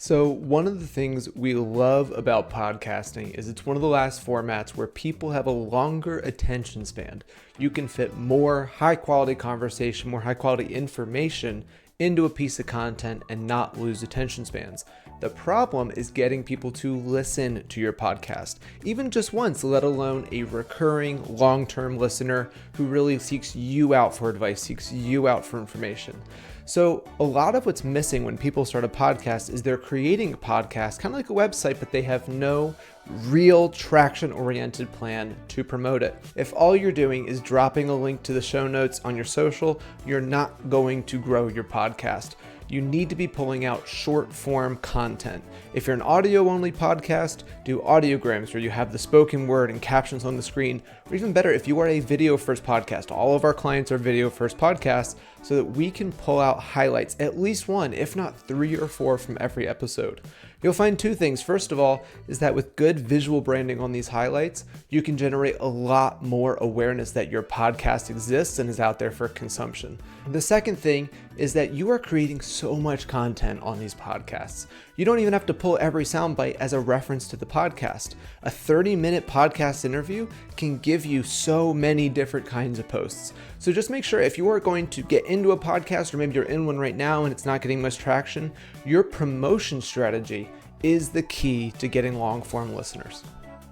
So one of the things we love about podcasting is it's one of the last formats where people have a longer attention span. You can fit more high quality conversation, more high quality information into a piece of content and not lose attention spans. The problem is getting people to listen to your podcast, even just once, let alone a recurring long-term listener who really seeks you out for advice, seeks you out for information. So a lot of what's missing when people start a podcast is they're creating a podcast, kind of like a website, but they have no real traction-oriented plan to promote it. If all you're doing is dropping a link to the show notes on your social, you're not going to grow your podcast. You need to be pulling out short form content. If you're an audio only podcast, do audiograms where you have the spoken word and captions on the screen, or even better, if you are a video first podcast. All of our clients are video first podcasts so that we can pull out highlights, at least one, if not 3 or 4 from every episode. You'll find 2 things. First of all, is that with good visual branding on these highlights, you can generate a lot more awareness that your podcast exists and is out there for consumption. The second thing is that you are creating so much content on these podcasts. You don't even have to pull every soundbite as a reference to the podcast. A 30-minute podcast interview can give you so many different kinds of posts. So just make sure if you are going to get into a podcast, or maybe you're in one right now and it's not getting much traction, your promotion strategy is the key to getting long-form listeners.